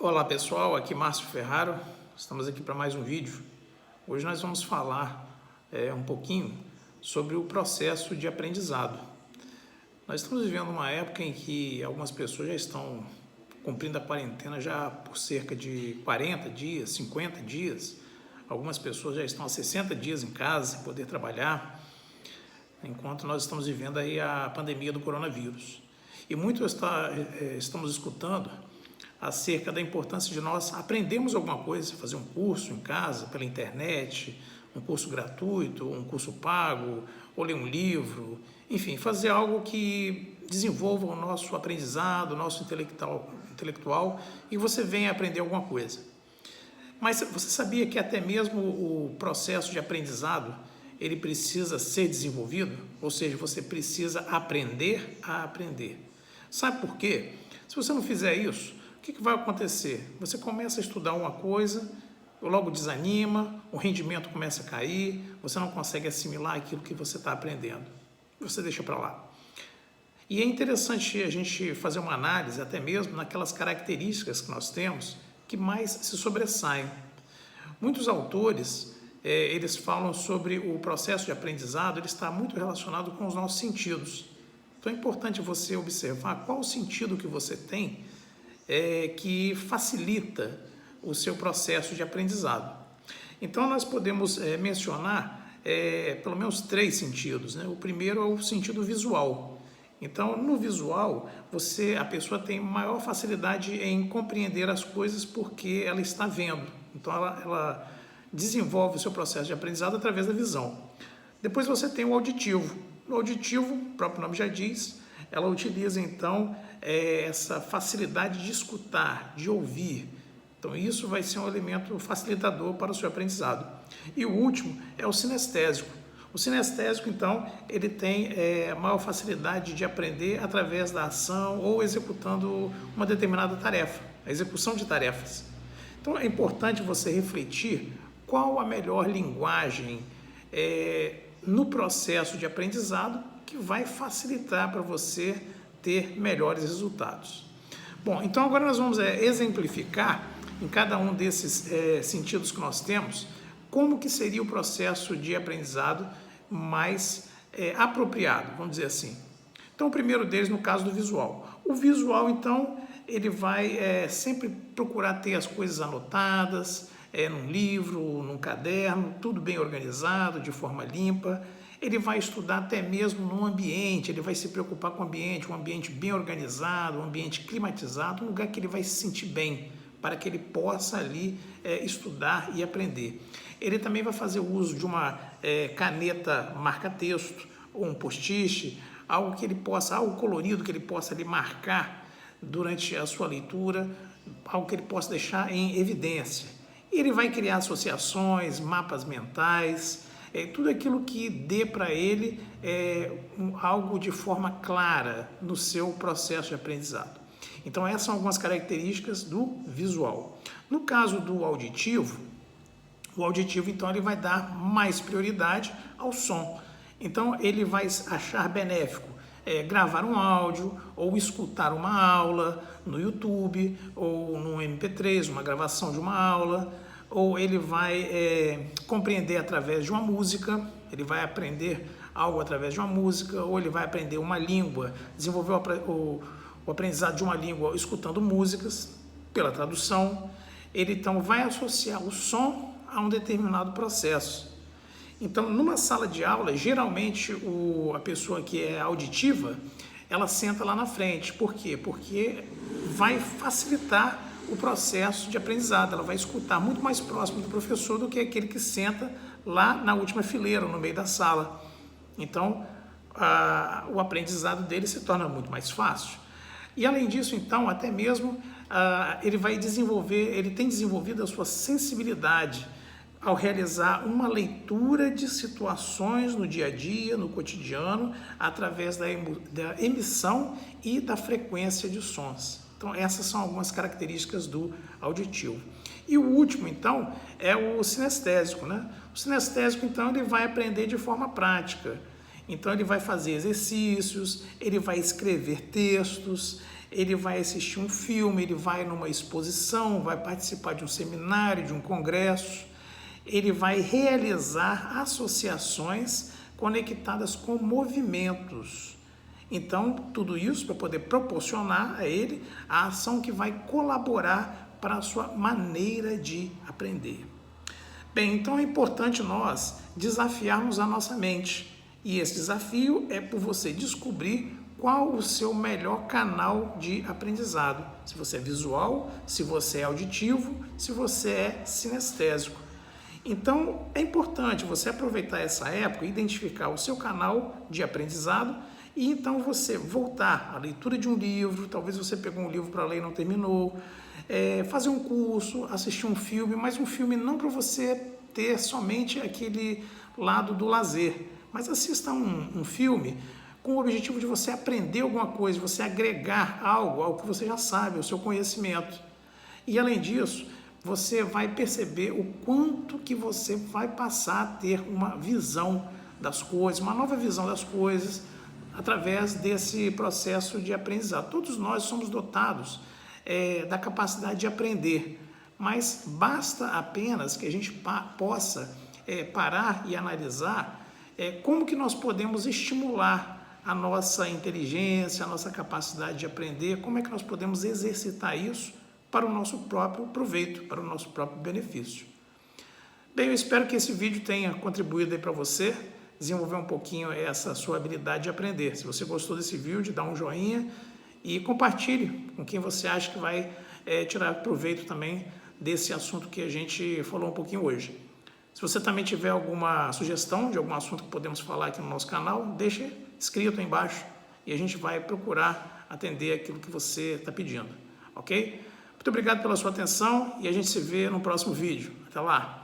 Olá pessoal, aqui Márcio Ferraro, estamos aqui para mais um vídeo. Hoje nós vamos falar um pouquinho sobre o processo de aprendizado. Nós estamos vivendo uma época em que algumas pessoas já estão cumprindo a quarentena já por cerca de 40 dias, 50 dias. Algumas pessoas já estão há 60 dias em casa sem poder trabalhar, enquanto nós estamos vivendo aí a pandemia do coronavírus. E muito estamos escutando acerca da importância de nós aprendermos alguma coisa, fazer um curso em casa, pela internet, um curso gratuito, um curso pago, ou ler um livro, enfim, fazer algo que desenvolva o nosso aprendizado, o nosso intelectual e você venha aprender alguma coisa. Mas você sabia que até mesmo o processo de aprendizado, ele precisa ser desenvolvido? Ou seja, você precisa aprender a aprender. Sabe por quê? Se você não fizer isso, o que vai acontecer? Você começa a estudar uma coisa, logo desanima, o rendimento começa a cair, você não consegue assimilar aquilo que você está aprendendo. Você deixa para lá. E é interessante a gente fazer uma análise até mesmo naquelas características que nós temos que mais se sobressaem. Muitos autores, eles falam sobre o processo de aprendizado, ele está muito relacionado com os nossos sentidos. Então é importante você observar qual o sentido que você tem que facilita o seu processo de aprendizado. Então nós podemos mencionar pelo menos 3 sentidos, né? O primeiro é o sentido visual. Então no visual a pessoa tem maior facilidade em compreender as coisas porque ela está vendo. Então ela desenvolve o seu processo de aprendizado através da visão. Depois você tem o auditivo. No auditivo, o próprio nome já diz, ela utiliza então essa facilidade de escutar, de ouvir. Então isso vai ser um elemento facilitador para o seu aprendizado. E o último é o sinestésico. O sinestésico, então, ele tem maior facilidade de aprender através da ação ou executando uma determinada tarefa, a execução de tarefas. Então é importante você refletir qual a melhor linguagem no processo de aprendizado que vai facilitar para você ter melhores resultados. Bom, então agora nós vamos exemplificar em cada um desses sentidos que nós temos como que seria o processo de aprendizado mais apropriado, vamos dizer assim. Então o primeiro deles no caso do visual. O visual então ele vai sempre procurar ter as coisas anotadas, num livro, num caderno, tudo bem organizado, de forma limpa. Ele vai estudar até mesmo no ambiente, ele vai se preocupar com o ambiente, um ambiente bem organizado, um ambiente climatizado, um lugar que ele vai se sentir bem, para que ele possa ali estudar e aprender. Ele também vai fazer uso de uma caneta marca-texto, ou um post-it, algo colorido que ele possa ali marcar durante a sua leitura, algo que ele possa deixar em evidência. E ele vai criar associações, mapas mentais, tudo aquilo que dê para ele algo de forma clara no seu processo de aprendizado. Então essas são algumas características do visual. No caso do auditivo, o auditivo então ele vai dar mais prioridade ao som. Então ele vai achar benéfico gravar um áudio ou escutar uma aula no YouTube ou no MP3, uma gravação de uma aula, ou ele vai compreender através de uma música, ele vai aprender algo através de uma música, ou ele vai aprender uma língua, desenvolver o aprendizado de uma língua escutando músicas, pela tradução. Ele então vai associar o som a um determinado processo. Então, numa sala de aula, geralmente a pessoa que é auditiva, ela senta lá na frente. Por quê? Porque vai facilitar o processo de aprendizado. Ela vai escutar muito mais próximo do professor do que aquele que senta lá na última fileira, no meio da sala. Então, o aprendizado dele se torna muito mais fácil. E além disso, então, até mesmo ele tem desenvolvido a sua sensibilidade ao realizar uma leitura de situações no dia a dia, no cotidiano, através da emissão e da frequência de sons. Então, essas são algumas características do auditivo. E o último, então, é o sinestésico, né? O sinestésico, então, ele vai aprender de forma prática. Então, ele vai fazer exercícios, ele vai escrever textos, ele vai assistir um filme, ele vai numa exposição, vai participar de um seminário, de um congresso, ele vai realizar associações conectadas com movimentos. Então, tudo isso para poder proporcionar a ele a ação que vai colaborar para a sua maneira de aprender. Bem, então é importante nós desafiarmos a nossa mente. E esse desafio é por você descobrir qual o seu melhor canal de aprendizado. Se você é visual, se você é auditivo, se você é sinestésico. Então, é importante você aproveitar essa época e identificar o seu canal de aprendizado e então você voltar à leitura de um livro, talvez você pegou um livro para ler e não terminou, fazer um curso, assistir um filme, mas um filme não para você ter somente aquele lado do lazer, mas assista um filme com o objetivo de você aprender alguma coisa, você agregar algo ao que você já sabe, ao seu conhecimento. E além disso, você vai perceber o quanto que você vai passar a ter uma visão das coisas, uma nova visão das coisas, através desse processo de aprendizado. Todos nós somos dotados da capacidade de aprender, mas basta apenas que a gente possa parar e analisar como que nós podemos estimular a nossa inteligência, a nossa capacidade de aprender, como é que nós podemos exercitar isso para o nosso próprio proveito, para o nosso próprio benefício. Bem, eu espero que esse vídeo tenha contribuído aí para você, desenvolver um pouquinho essa sua habilidade de aprender. Se você gostou desse vídeo, dá um joinha e compartilhe com quem você acha que vai tirar proveito também desse assunto que a gente falou um pouquinho hoje. Se você também tiver alguma sugestão de algum assunto que podemos falar aqui no nosso canal, deixe escrito aí embaixo e a gente vai procurar atender aquilo que você está pedindo, ok? Muito obrigado pela sua atenção e a gente se vê no próximo vídeo. Até lá!